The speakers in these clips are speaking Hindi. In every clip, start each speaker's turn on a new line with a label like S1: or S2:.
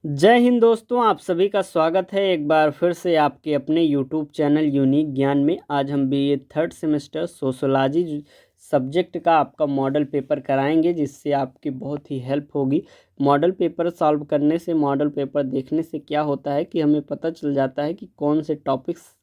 S1: जय हिंद दोस्तों, आप सभी का स्वागत है एक बार फिर से आपके अपने यूट्यूब चैनल यूनिक ज्ञान में। आज हम BA third semester sociology subject का आपका मॉडल पेपर कराएंगे, जिससे आपकी बहुत ही हेल्प होगी। मॉडल पेपर सॉल्व करने से, मॉडल पेपर देखने से क्या होता है कि हमें पता चल जाता है कि कौन से टॉपिक्स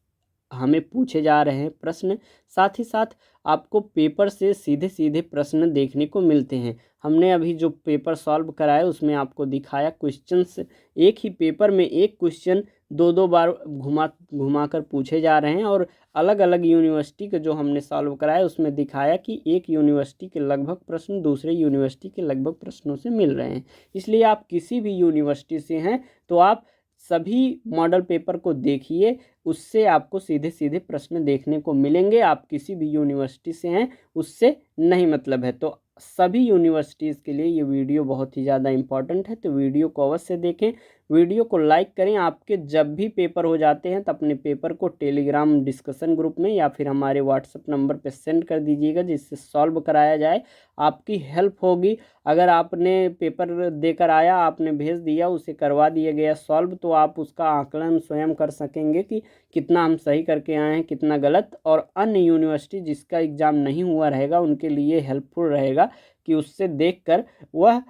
S1: हमें पूछे जा रहे हैं प्रश्न। साथ ही साथ आपको पेपर से सीधे सीधे प्रश्न देखने को मिलते हैं। हमने अभी जो पेपर सॉल्व कराया उसमें आपको दिखाया क्वेश्चंस, एक ही पेपर में एक क्वेश्चन दो दो बार घुमा कर पूछे जा रहे हैं। और अलग अलग यूनिवर्सिटी के जो हमने सॉल्व कराया उसमें दिखाया कि एक यूनिवर्सिटी के लगभग प्रश्न दूसरे यूनिवर्सिटी के लगभग प्रश्नों से मिल रहे हैं। इसलिए आप किसी भी यूनिवर्सिटी से हैं तो आप सभी मॉडल पेपर को देखिए, उससे आपको सीधे सीधे प्रश्न देखने को मिलेंगे। आप किसी भी यूनिवर्सिटी से हैं उससे नहीं मतलब है। तो सभी यूनिवर्सिटीज़ के लिए ये वीडियो बहुत ही ज़्यादा इम्पॉर्टेंट है, तो वीडियो को अवश्य देखें, वीडियो को लाइक करें। आपके जब भी पेपर हो जाते हैं तो अपने पेपर को टेलीग्राम डिस्कशन ग्रुप में या फिर हमारे व्हाट्सएप नंबर पर सेंड कर दीजिएगा, जिससे सॉल्व कराया जाए, आपकी हेल्प होगी। अगर आपने पेपर देकर आया, आपने भेज दिया, उसे करवा दिया गया सॉल्व, तो आप उसका आकलन स्वयं कर सकेंगे कि कितना हम सही करके आए हैं, कितना गलत। और अन्य यूनिवर्सिटी जिसका एग्ज़ाम नहीं हुआ रहेगा उनके लिए हेल्पफुल रहेगा कि उससे देखकर वह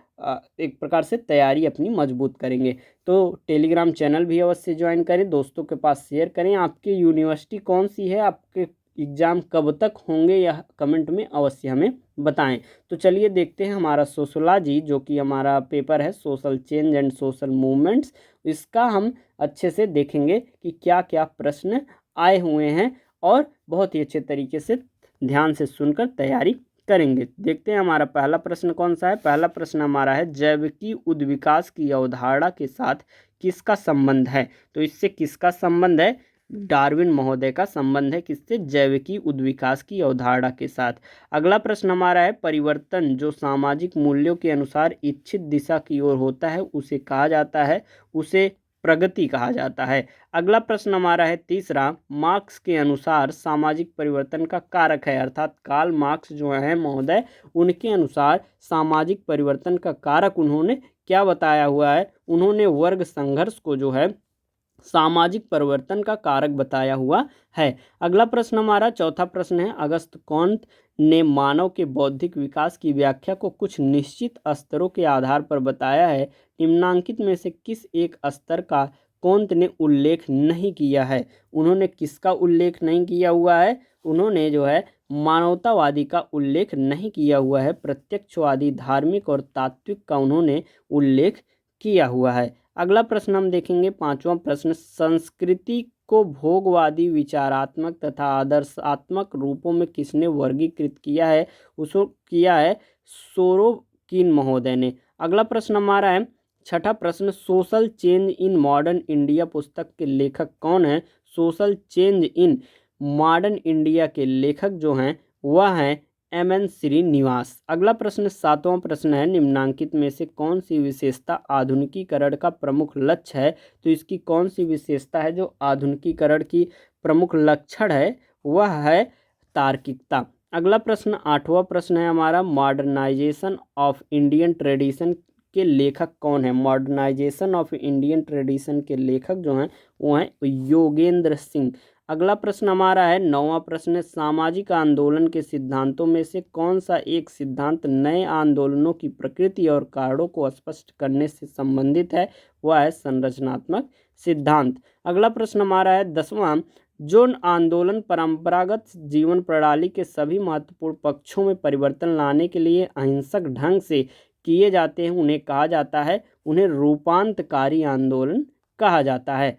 S1: एक प्रकार से तैयारी अपनी मजबूत करेंगे। तो टेलीग्राम चैनल भी अवश्य ज्वाइन करें, दोस्तों के पास शेयर करें। आपकी यूनिवर्सिटी कौन सी है, आपके एग्ज़ाम कब तक होंगे, यह कमेंट में अवश्य हमें बताएं। तो चलिए देखते हैं हमारा सोशोलॉजी, जो कि हमारा पेपर है social change and social movements, इसका हम अच्छे से देखेंगे कि क्या क्या प्रश्न आए हुए हैं और बहुत ही अच्छे तरीके से ध्यान से सुनकर तैयारी करेंगे। देखते हैं हमारा पहला प्रश्न कौन सा है। पहला प्रश्न हमारा है, जैविकी उद्विकास की अवधारणा के साथ किसका संबंध है। तो इससे किसका संबंध है, डार्विन महोदय का संबंध है। किससे, जैविकी उद्विकास की अवधारणा के साथ। अगला प्रश्न हमारा है, परिवर्तन जो सामाजिक मूल्यों के अनुसार इच्छित दिशा की ओर होता है उसे कहा जाता है, उसे प्रगति कहा जाता है। अगला प्रश्न हमारा है तीसरा, मार्क्स के अनुसार सामाजिक परिवर्तन का कारक है, अर्थात कार्ल मार्क्स जो है महोदय, उनके अनुसार सामाजिक परिवर्तन का कारक उन्होंने क्या बताया हुआ है, उन्होंने वर्ग संघर्ष को जो है सामाजिक परिवर्तन का कारक बताया हुआ है। अगला प्रश्न हमारा चौथा प्रश्न है, अगस्त कॉन्त ने मानव के बौद्धिक विकास की व्याख्या को कुछ निश्चित स्तरों के आधार पर बताया है। निम्नांकित में से किस एक स्तर का कॉन्त ने उल्लेख नहीं किया है। उन्होंने किसका उल्लेख नहीं किया हुआ है, उन्होंने जो है मानवतावादी का उल्लेख नहीं किया हुआ है। प्रत्यक्षवादी, धार्मिक और तात्विक का उन्होंने उल्लेख किया हुआ है। अगला प्रश्न हम देखेंगे, पांचवा प्रश्न, संस्कृति को भोगवादी, विचारात्मक तथा आदर्शात्मक रूपों में किसने वर्गीकृत किया है, उसको किया है सोरोकिन महोदय ने। अगला प्रश्न हमारा है छठा प्रश्न, social change in modern India पुस्तक के लेखक कौन है। Social change in modern India के लेखक जो हैं वह हैं एम.एन. श्रीनिवास। अगला प्रश्न सातवां प्रश्न है, निम्नांकित में से कौन सी विशेषता आधुनिकीकरण का प्रमुख लक्ष्य है। तो इसकी कौन सी विशेषता है जो आधुनिकीकरण की प्रमुख लक्षण है, वह है तार्किकता। अगला प्रश्न आठवां प्रश्न है हमारा, मॉडर्नाइजेशन ऑफ इंडियन ट्रेडिशन के लेखक कौन है। मॉडर्नाइजेशन ऑफ इंडियन ट्रेडिशन के लेखक जो हैं वो हैं योगेंद्र सिंह। अगला प्रश्न हमारा है नौवां प्रश्न, सामाजिक आंदोलन के सिद्धांतों में से कौन सा एक सिद्धांत नए आंदोलनों की प्रकृति और कारणों को स्पष्ट करने से संबंधित है, वह है संरचनात्मक सिद्धांत। अगला प्रश्न हमारा है दसवां, जो आंदोलन परंपरागत जीवन प्रणाली के सभी महत्वपूर्ण पक्षों में परिवर्तन लाने के लिए अहिंसक ढंग से किए जाते हैं उन्हें कहा जाता है, उन्हें रूपांतकारी आंदोलन कहा जाता है।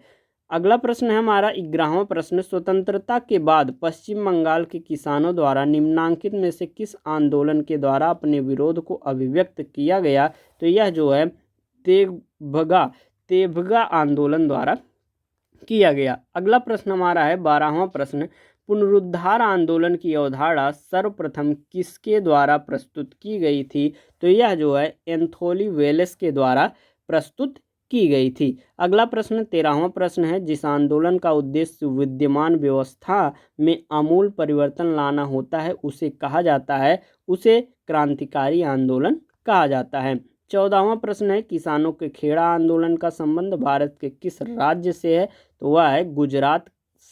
S1: अगला प्रश्न है हमारा 11वां प्रश्न, स्वतंत्रता के बाद पश्चिम बंगाल के किसानों द्वारा निम्नांकित में से किस आंदोलन के द्वारा अपने विरोध को अभिव्यक्त किया गया। तो यह जो है तेभगा आंदोलन द्वारा किया गया। अगला प्रश्न हमारा है 12वां प्रश्न, पुनरुद्धार आंदोलन की अवधारणा सर्वप्रथम किसके द्वारा प्रस्तुत की गई थी। तो यह जो है एंथोनी वेलेस के द्वारा प्रस्तुत की गई थी। अगला प्रश्न 13वां प्रश्न है, जिस आंदोलन का उद्देश्य विद्यमान व्यवस्था में आमूल परिवर्तन लाना होता है उसे कहा जाता है, उसे क्रांतिकारी आंदोलन कहा जाता है। 14वां प्रश्न है किसानों के खेड़ा आंदोलन का संबंध भारत के किस राज्य से है? तो वह है गुजरात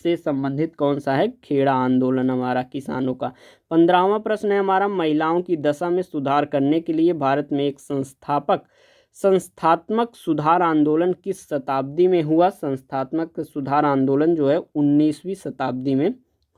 S1: से संबंधित कौन सा है? खेड़ा आंदोलन हमारा किसानों का। 15वां प्रश्न है हमारा महिलाओं की दशा में सुधार करने के लिए भारत में एक संस्थात्मक सुधार आंदोलन किस शताब्दी में हुआ? संस्थात्मक सुधार आंदोलन जो है 19वीं शताब्दी में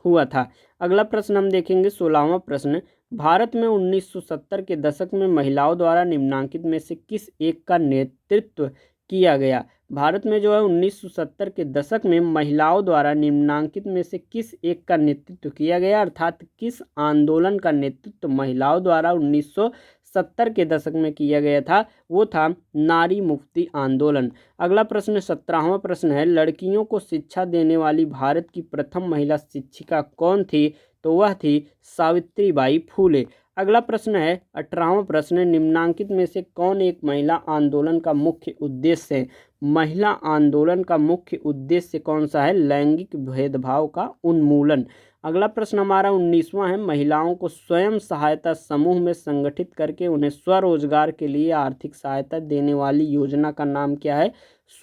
S1: हुआ था। अगला प्रश्न हम देखेंगे 16वां प्रश्न, भारत में 1970 के दशक में महिलाओं द्वारा निम्नांकित में से किस एक का नेतृत्व किया गया? भारत में जो है 1970 के दशक में महिलाओं द्वारा निम्नांकित में से किस एक का नेतृत्व किया गया, अर्थात किस आंदोलन का नेतृत्व महिलाओं द्वारा 1970 के दशक में किया गया था? वो था नारी मुक्ति आंदोलन। अगला प्रश्न 17वां प्रश्न है लड़कियों को शिक्षा देने वाली भारत की प्रथम महिला शिक्षिका कौन थी? तो वह थी सावित्रीबाई फूले। अगला प्रश्न है 18वां प्रश्न, निम्नांकित में से कौन एक महिला आंदोलन का मुख्य उद्देश्य है? महिला आंदोलन का मुख्य उद्देश्य कौन सा है? लैंगिक भेदभाव का उन्मूलन। अगला प्रश्न हमारा 19वां है महिलाओं को स्वयं सहायता समूह में संगठित करके उन्हें स्वरोजगार के लिए आर्थिक सहायता देने वाली योजना का नाम क्या है?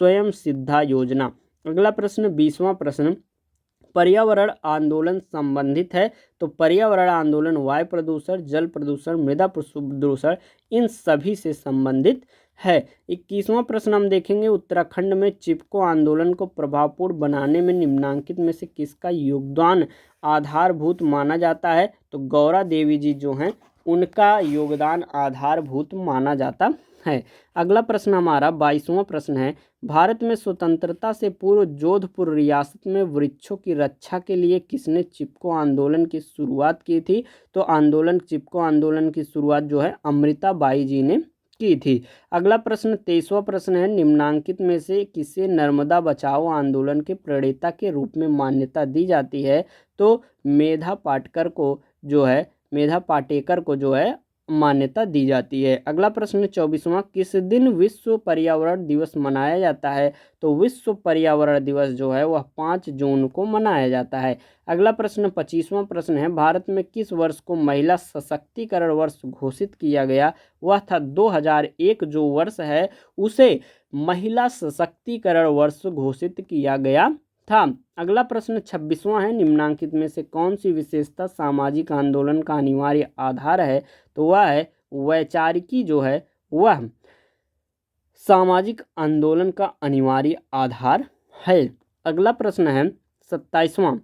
S1: स्वयं सिद्धा योजना। अगला प्रश्न 20वां प्रश्न, पर्यावरण आंदोलन संबंधित है? तो पर्यावरण आंदोलन वायु प्रदूषण, जल प्रदूषण, मृदा प्रदूषण इन सभी से संबंधित है। 21वां प्रश्न हम देखेंगे उत्तराखंड में चिपको आंदोलन को प्रभावपूर्ण बनाने में निम्नांकित में से किसका योगदान आधारभूत माना जाता है? तो गौरा देवी जी जो हैं उनका योगदान आधारभूत माना जाता है। अगला प्रश्न हमारा 22वां प्रश्न है भारत में स्वतंत्रता से पूर्व जोधपुर रियासत में वृक्षों की रक्षा के लिए किसने चिपको आंदोलन की शुरुआत की थी? तो चिपको आंदोलन की शुरुआत जो है अमृताबाई जी ने की थी। अगला प्रश्न 23वां प्रश्न है निम्नांकित में से किसे नर्मदा बचाओ आंदोलन के प्रणेता के रूप में मान्यता दी जाती है? तो मेधा पाटेकर को जो है मान्यता दी जाती है। अगला प्रश्न 24वां, किस दिन विश्व पर्यावरण दिवस मनाया जाता है? तो विश्व पर्यावरण दिवस जो है वह 5 जून को मनाया जाता है। अगला प्रश्न 25वां प्रश्न है भारत में किस वर्ष को महिला सशक्तिकरण वर्ष घोषित किया गया? वह था 2001 जो वर्ष है उसे महिला सशक्तिकरण वर्ष घोषित किया गया था। अगला प्रश्न 26वां है निम्नांकित में से कौन सी विशेषता सामाजिक आंदोलन का अनिवार्य आधार है? तो वह है वैचारिकी जो है वह सामाजिक आंदोलन का अनिवार्य आधार है। अगला प्रश्न है 27वां,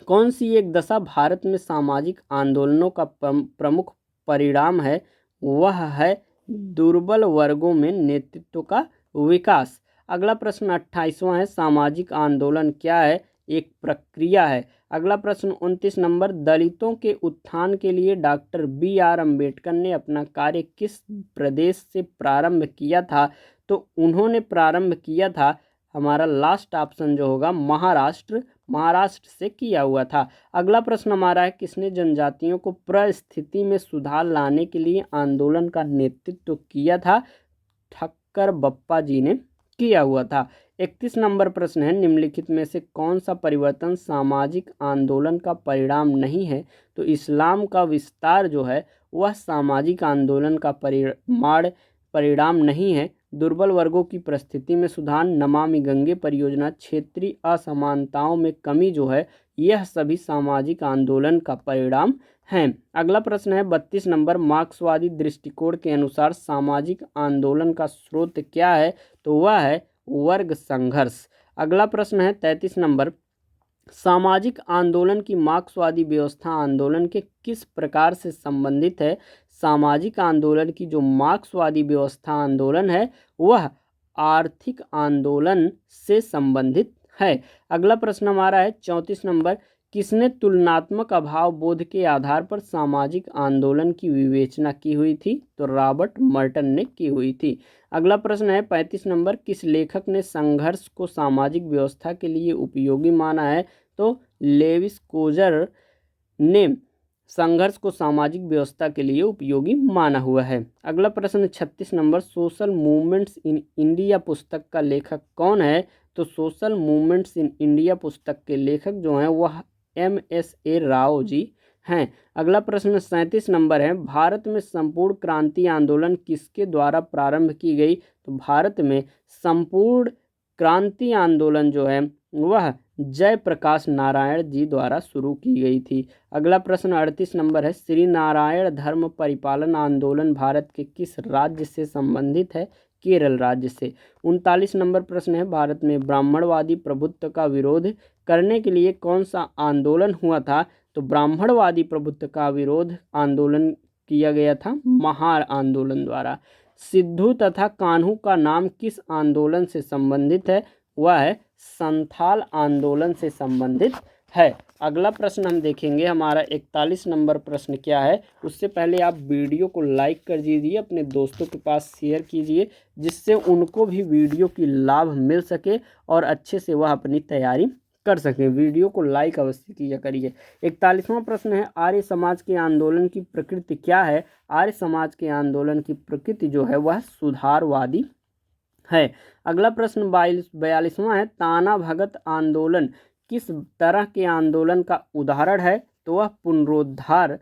S1: कौन सी एक दशा भारत में सामाजिक आंदोलनों का प्रमुख परिणाम है? वह है दुर्बल वर्गों में नेतृत्व का विकास। अगला प्रश्न 28वां है सामाजिक आंदोलन क्या है? एक प्रक्रिया है। अगला प्रश्न 29 नंबर, दलितों के उत्थान के लिए डॉक्टर BR अम्बेडकर ने अपना कार्य किस प्रदेश से प्रारंभ किया था? तो उन्होंने प्रारंभ किया था हमारा लास्ट ऑप्शन जो होगा महाराष्ट्र से किया हुआ था। अगला प्रश्न हमारा है किसने जनजातियों को परिस्थिति में सुधार लाने के लिए आंदोलन का नेतृत्व किया था? ठक्कर बप्पा जी ने किया हुआ था। 31 नंबर प्रश्न है निम्नलिखित में से कौन सा परिवर्तन सामाजिक आंदोलन का परिणाम नहीं है? तो इस्लाम का विस्तार जो है वह सामाजिक आंदोलन का परिणाम नहीं है। दुर्बल वर्गों की परिस्थिति में सुधार, नमामि गंगे परियोजना, क्षेत्रीय असमानताओं में कमी जो है यह सभी सामाजिक आंदोलन का परिणाम हैं। अगला प्रश्न है 32 नंबर, मार्क्सवादी दृष्टिकोण के अनुसार सामाजिक आंदोलन का स्रोत क्या है? तो वह है वर्ग संघर्ष। अगला प्रश्न है 33 नंबर, सामाजिक आंदोलन की मार्क्सवादी व्यवस्था आंदोलन के किस प्रकार से संबंधित है? सामाजिक आंदोलन की जो मार्क्सवादी व्यवस्था आंदोलन है वह आर्थिक आंदोलन से संबंधित है। अगला प्रश्न हमारा है 34 नंबर, किसने तुलनात्मक अभाव बोध के आधार पर सामाजिक आंदोलन की विवेचना की हुई थी? तो रॉबर्ट मर्टन ने की हुई थी। अगला प्रश्न है 35 नंबर, किस लेखक ने संघर्ष को सामाजिक व्यवस्था के लिए उपयोगी माना है? तो लेविस कोजर ने संघर्ष को सामाजिक व्यवस्था के लिए उपयोगी माना हुआ है। अगला प्रश्न 36 number, social movements in India पुस्तक का लेखक कौन है? तो सोशल मूवमेंट्स इन इंडिया पुस्तक के लेखक जो हैं वह MSA राव जी हैं। अगला प्रश्न 37 नंबर है, भारत में संपूर्ण क्रांति आंदोलन किसके द्वारा प्रारंभ की गई? तो भारत में संपूर्ण क्रांति आंदोलन जो है वह जयप्रकाश नारायण जी द्वारा शुरू की गई थी। अगला प्रश्न 38 नंबर है, श्री नारायण धर्म परिपालन आंदोलन भारत के किस राज्य से संबंधित है? केरल राज्य से। 39 नंबर प्रश्न है, भारत में ब्राह्मणवादी प्रभुत्व का विरोध करने के लिए कौन सा आंदोलन हुआ था? तो ब्राह्मणवादी प्रभुत्व का विरोध आंदोलन किया गया था महार आंदोलन द्वारा। सिद्धू तथा कान्हू का नाम किस आंदोलन से संबंधित है? वह है संथाल आंदोलन से संबंधित है। अगला प्रश्न हम देखेंगे, हमारा 41 नंबर प्रश्न क्या है। उससे पहले आप वीडियो को लाइक कर दीजिए, अपने दोस्तों के पास शेयर कीजिए, जिससे उनको भी वीडियो की लाभ मिल सके और अच्छे से वह अपनी तैयारी कर सकें। वीडियो को लाइक अवश्य किया करिए। 41वां प्रश्न है, आर्य समाज के आंदोलन की प्रकृति क्या है? आर्य समाज के आंदोलन की प्रकृति जो है वह सुधारवादी है। अगला प्रश्न 42वां है, ताना भगत आंदोलन किस तरह के आंदोलन का उदाहरण है? तो वह पुनरुद्धार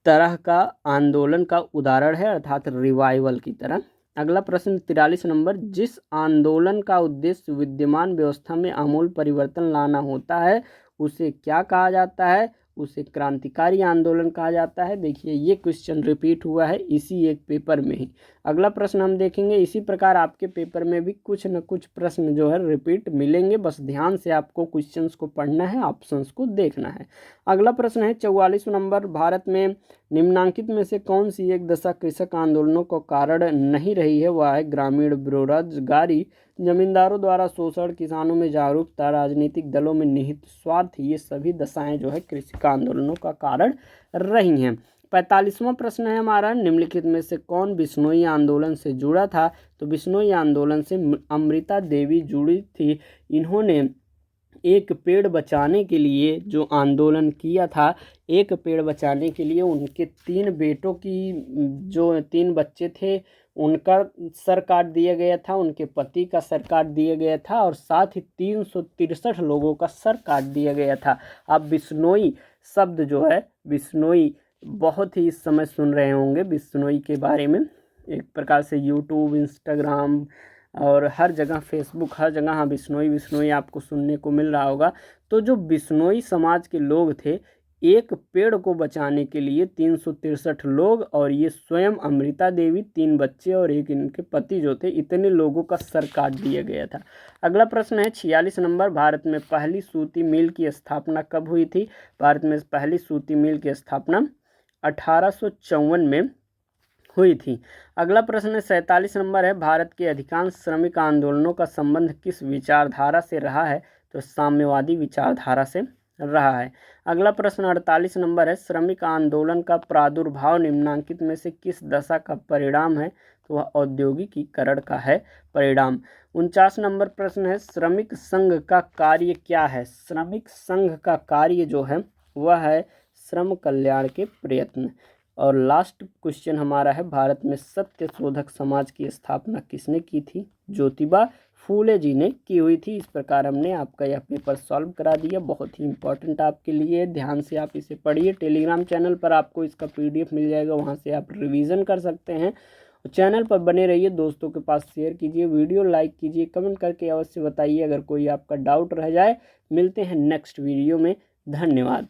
S1: तरह का आंदोलन का उदाहरण है, अर्थात रिवाइवल की तरह। अगला प्रश्न 43 नंबर, जिस आंदोलन का उद्देश्य विद्यमान व्यवस्था में आमूल परिवर्तन लाना होता है उसे क्या कहा जाता है? उसे क्रांतिकारी आंदोलन कहा जाता है। देखिए ये क्वेश्चन रिपीट हुआ है इसी एक पेपर में ही। अगला प्रश्न हम देखेंगे, इसी प्रकार आपके पेपर में भी कुछ न कुछ प्रश्न जो है रिपीट मिलेंगे, बस ध्यान से आपको क्वेश्चंस को पढ़ना है, ऑप्शंस को देखना है। अगला प्रश्न है 44 नंबर, भारत में निम्नांकित में से कौन सी एक दशा कृषक आंदोलनों का कारण नहीं रही है? वह है ग्रामीण बेरोजगारी, जमींदारों द्वारा शोषण, किसानों में जागरूकता, राजनीतिक दलों में निहित स्वार्थ। ये सभी दशाएं जो है कृषि आंदोलनों का कारण रही हैं। 45वां प्रश्न है हमारा, निम्नलिखित में से कौन बिश्नोई आंदोलन से जुड़ा था? तो बिश्नोई आंदोलन से अमृता देवी जुड़ी थी। इन्होंने एक पेड़ बचाने के लिए जो आंदोलन किया था, एक पेड़ बचाने के लिए उनके 3 बेटों की जो 3 बच्चे थे उनका सर काट दिया गया था, उनके पति का सर काट दिया गया था और साथ ही 363 लोगों का सर काट दिया गया था। आप बिश्नोई शब्द जो है, बिश्नोई बहुत ही इस समय सुन रहे होंगे बिश्नोई के बारे में, एक प्रकार से यूट्यूब, इंस्टाग्राम और हर जगह, फेसबुक, हर जगह हाँ बिश्नोई आपको सुनने को मिल रहा होगा। तो जो बिश्नोई समाज के लोग थे, एक पेड़ को बचाने के लिए 363 लोग और ये स्वयं अमृता देवी, 3 बच्चे और एक इनके पति जो थे, इतने लोगों का सर काट दिया गया था। अगला प्रश्न है 46 नंबर, भारत में पहली सूती मिल की स्थापना कब हुई थी? भारत में पहली सूती मिल की स्थापना 1854 में हुई थी। अगला प्रश्न 47 नंबर है, भारत के अधिकांश श्रमिक आंदोलनों का संबंध किस विचारधारा से रहा है? तो साम्यवादी विचारधारा से रहा है। अगला प्रश्न 48 नंबर है, श्रमिक आंदोलन का प्रादुर्भाव निम्नांकित में से किस दशा का परिणाम है? तो वह औद्योगिकीकरण का है परिणाम। 49 नंबर प्रश्न है, श्रमिक संघ का कार्य क्या है? श्रमिक संघ का कार्य जो है वह है श्रम कल्याण के प्रयत्न। और लास्ट क्वेश्चन हमारा है, भारत में सत्य शोधक समाज की स्थापना किसने की थी? ज्योतिबा फूले जी ने की हुई थी। इस प्रकार हमने आपका यह पेपर सॉल्व करा दिया, बहुत ही इंपॉर्टेंट आपके लिए, ध्यान से आप इसे पढ़िए। टेलीग्राम चैनल पर आपको इसका PDF मिल जाएगा, वहां से आप रिवीजन कर सकते हैं। चैनल पर बने रहिए, दोस्तों के पास शेयर कीजिए, वीडियो लाइक कीजिए, कमेंट करके अवश्य बताइए अगर कोई आपका डाउट रह जाए। मिलते हैं नेक्स्ट वीडियो में, धन्यवाद।